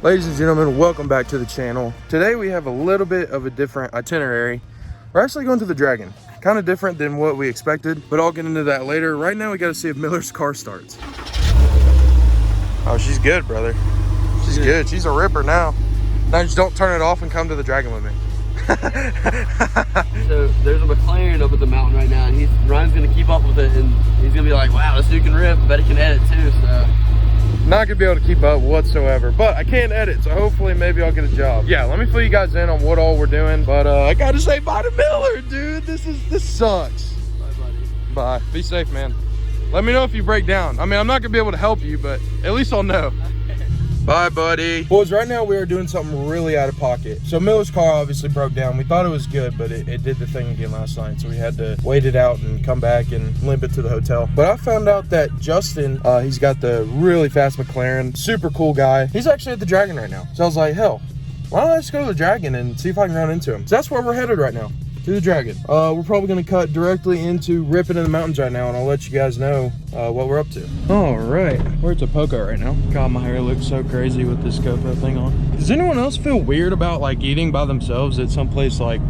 Ladies and gentlemen, welcome back to the channel. Today we have a little bit of a different itinerary. We're actually going to the Dragon. Kind of different than what we expected, but I'll get into that later. Right now we got to see if Miller's car starts. Oh, she's good, brother. She's good. She's a ripper now. Now just don't turn it off and come to the Dragon with me. So there's a McLaren up at the mountain right now, and Ryan's gonna keep up with it, and he's gonna be like, wow, this dude can rip, but he can edit too, so. Not gonna be able to keep up whatsoever, but I can edit, so hopefully maybe I'll get a job. Yeah, let me fill you guys in on what all we're doing, but I gotta say bye to Miller, dude. This sucks. Bye, buddy. Bye. Be safe, man. Let me know if you break down. I mean, I'm not gonna be able to help you, but at least I'll know. Bye, buddy. Boys, right now we are doing something really out of pocket. So Miller's car obviously broke down. We thought it was good, but it did the thing again last night. So we had to wait it out and come back and limp it to the hotel. But I found out that Justin, he's got the really fast McLaren, super cool guy. He's actually at the Dragon right now. So I was like, hell, why don't I just go to the Dragon and see if I can run into him? So that's where we're headed right now. To the Dragon. We're probably gonna cut directly into ripping in the mountains right now, and I'll let you guys know what we're up to. All right, we're at Poco right now. God, my hair looks so crazy with this GoPro thing on. Does anyone else feel weird about like eating by themselves at some place like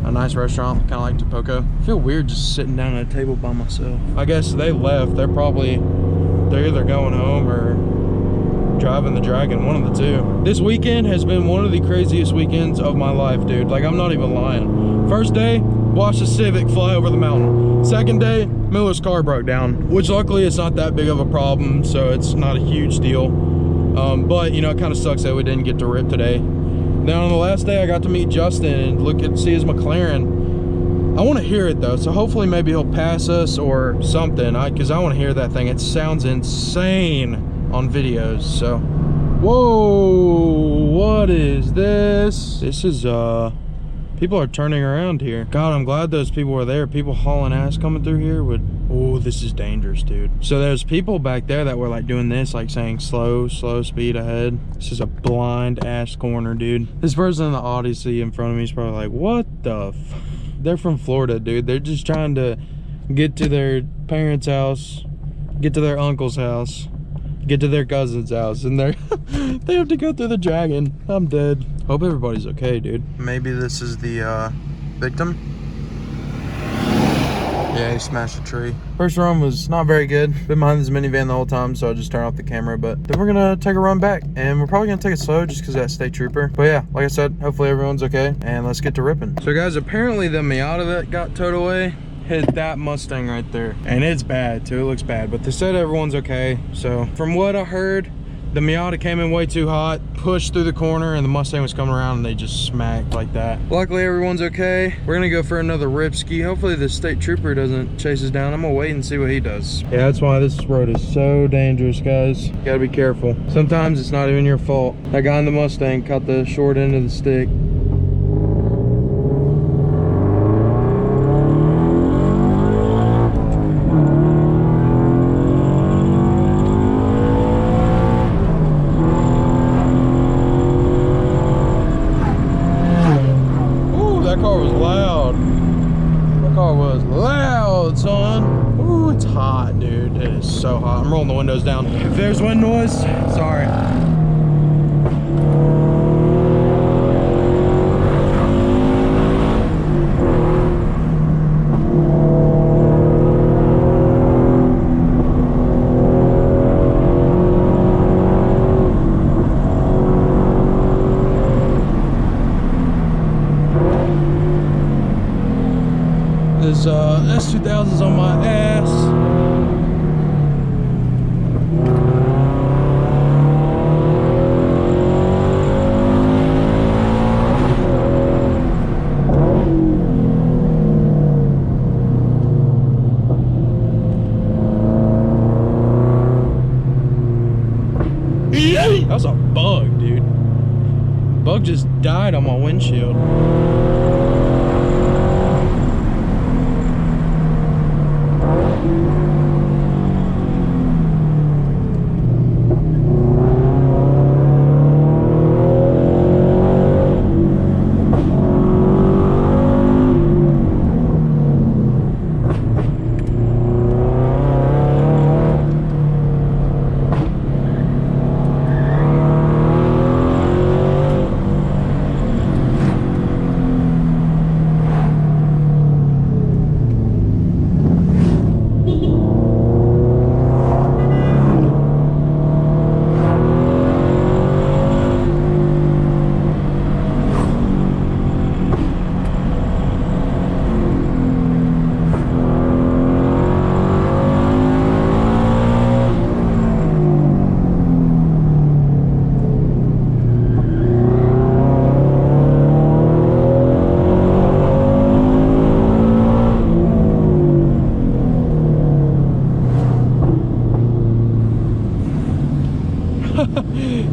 a nice restaurant, kind of like Poco? I feel weird just sitting down at a table by myself. I guess they left. They're either going home or driving the Dragon, one of the two. This weekend has been one of the craziest weekends of my life, dude. Like, I'm not even lying. First day, watched the Civic fly over the mountain. Second day, Miller's car broke down, which luckily it's not that big of a problem, so it's not a huge deal. But you know, it kind of sucks that we didn't get to rip today. Then on the last day, I got to meet Justin and see his McLaren. I want to hear it though, so hopefully maybe he'll pass us or something, because I want to hear that thing. It sounds insane on videos. So whoa, what is this? This is people are turning around here. God, I'm glad those people were there. People hauling ass coming through here would, oh, this is dangerous, dude. So there's people back there that were like doing this, like saying slow speed ahead. This is a blind ass corner, dude. This person in the Odyssey in front of me is probably like, what the f. They're from Florida, dude. They're just trying to get to their parents' house, get to their uncle's house, get to their cousin's house, and they have to go through the Dragon. I'm dead. Hope everybody's okay, dude. Maybe this is the victim. Yeah, he smashed a tree. First run was not very good. Been behind this minivan the whole time, so I just turned off the camera. But then we're gonna take a run back, and we're probably gonna take it slow just because of that state trooper. But yeah, like I said, hopefully everyone's okay, and let's get to ripping. So guys, apparently the Miata that got towed away hit that Mustang right there, and it's bad too. It looks bad, but they said everyone's okay. So from what I heard, the Miata came in way too hot, pushed through the corner, and the Mustang was coming around and they just smacked like that. Luckily everyone's okay. We're gonna go for another rip ski. Hopefully the state trooper doesn't chase us down. I'm gonna wait and see what he does. Yeah, that's why this road is so dangerous, guys. You gotta be careful. Sometimes it's not even your fault. That guy in the Mustang caught the short end of the stick. So hot. I'm rolling the windows down. If there's wind noise, sorry. This S2000's on my ass. That was a bug, dude. Bug just died on my windshield.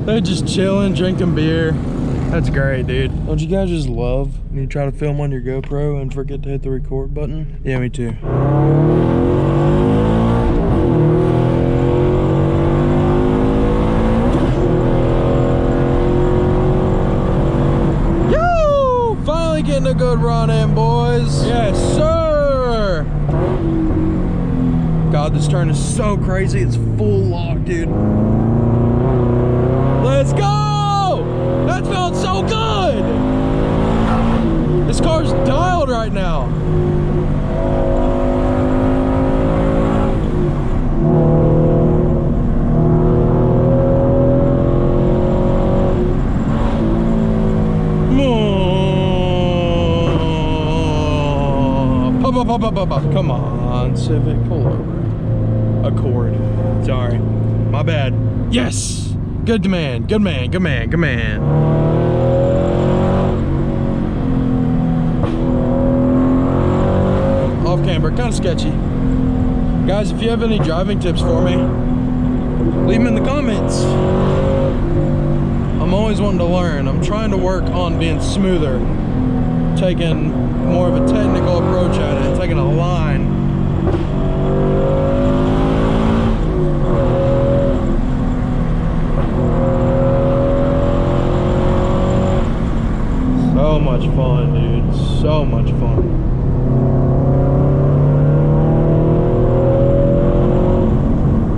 They're just chilling, drinking beer. That's great, dude. Don't you guys just love when you try to film on your GoPro and forget to hit the record button? Yeah, me too. Yo! Finally getting a good run in, boys. Yes, sir! God, this turn is so crazy. It's full lock, dude. Let's go! That felt so good! This car's dialed right now. Come on, Civic, pull over. Accord. Sorry. My bad. Yes! Good man, good man, good man, good man. Off camber, kind of sketchy. Guys, if you have any driving tips for me, leave them in the comments. I'm always wanting to learn. I'm trying to work on being smoother, taking more of a technical approach at it, taking a line. So much fun, dude. So much fun.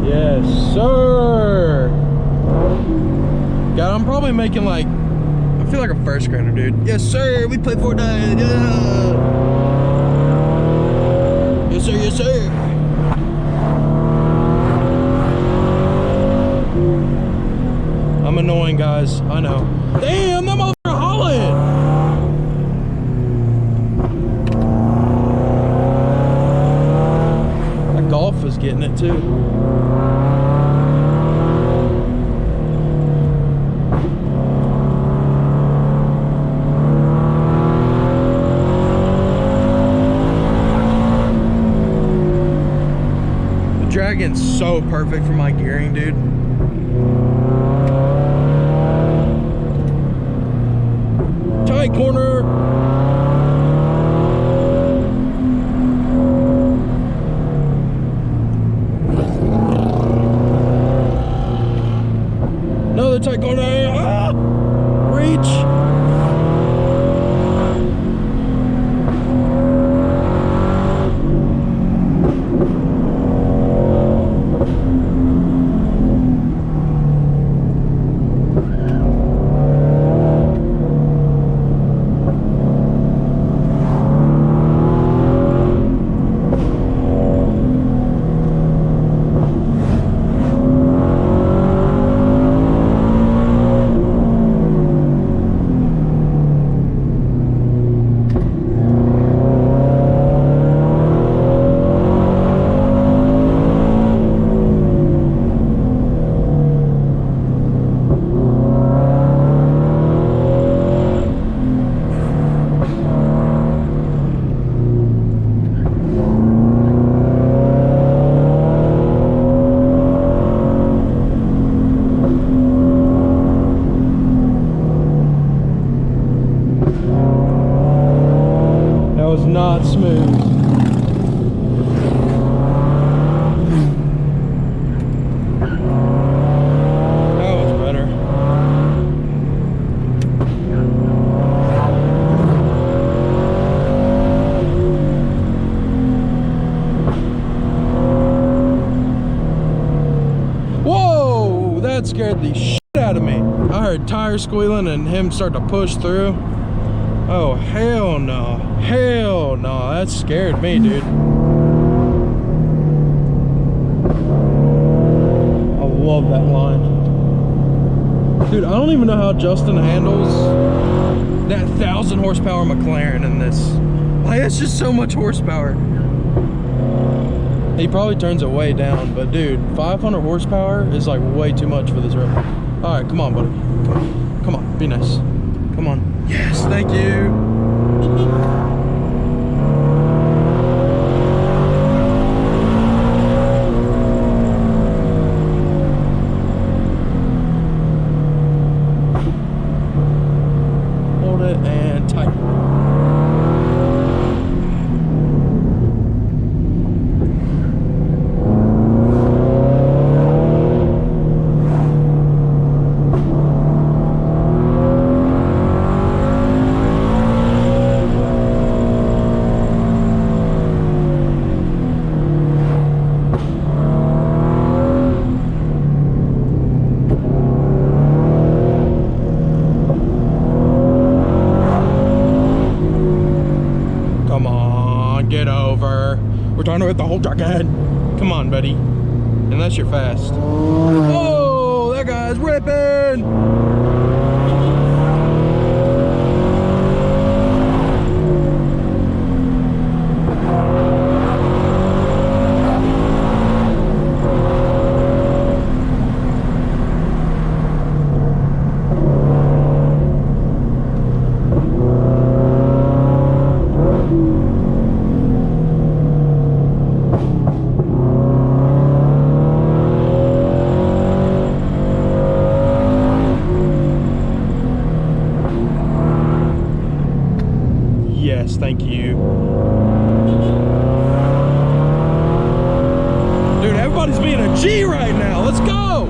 Yes, sir. God, I'm probably making like, I feel like a first grader, dude. Yes, sir. We play Fortnite. Yeah. Yes, sir. Yes, sir. I'm annoying, guys. I know. Damn, that motherfucker hauling. That Golf was getting it too. Dragon's so perfect for my gearing, dude. Tight corner. Another tight corner. Ah! Reach. Not smooth. That was better. Whoa! That scared the shit out of me. I heard tires squealing and him start to push through. Oh, hell no. Hell no. That scared me, dude. I love that line. Dude, I don't even know how Justin handles that 1,000 horsepower McLaren in this. Like, it's just so much horsepower. He probably turns it way down, but dude, 500 horsepower is like way too much for this road. All right, come on, buddy. Come on. Come on. Be nice. Come on. Yes, thank you. car. We're trying to hit the whole truck ahead. Come on, buddy. Unless you're fast. Oh, that guy's ripping. Yes, thank you. Dude, everybody's being a G right now. Let's go.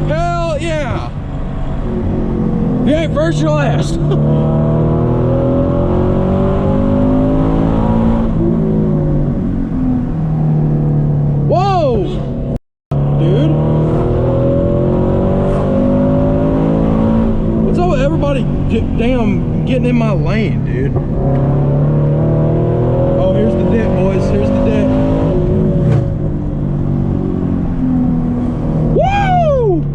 Hell yeah. If you ain't first, you're last. Whoa. Dude. What's up with everybody? Damn. Getting in my lane, dude. Oh, here's the dip, boys. Here's the dip. Woo!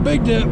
Big dip.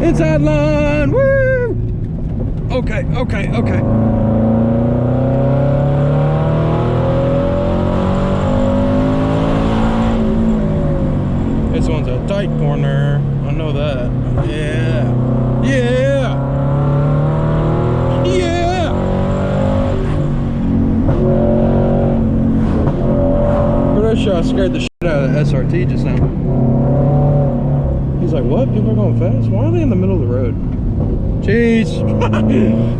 Inside line, woo! Okay. This one's a tight corner, I know that. Yeah. sure I scared the shit out of the SRT just now. He's like, what? People are going fast? Why are they in the middle of the road? Jeez.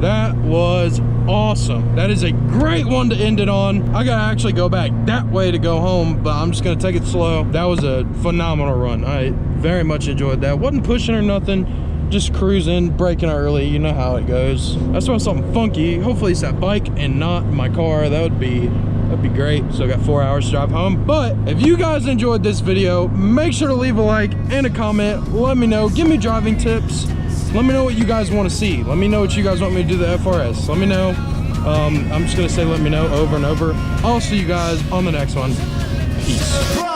That was awesome. That is a great one to end it on. I gotta actually go back that way to go home, but I'm just gonna take it slow. That was a phenomenal run. I very much enjoyed that. Wasn't pushing or nothing, just cruising, braking early. You know how it goes. I saw something funky. Hopefully it's that bike and not my car. That'd be great. So I got 4 hours to drive home. But if you guys enjoyed this video, make sure to leave a like and a comment. Let me know. Give me driving tips. Let me know what you guys want to see. Let me know what you guys want me to do the FRS. Let me know. I'm just gonna say let me know over and over. I'll see you guys on the next one. Peace.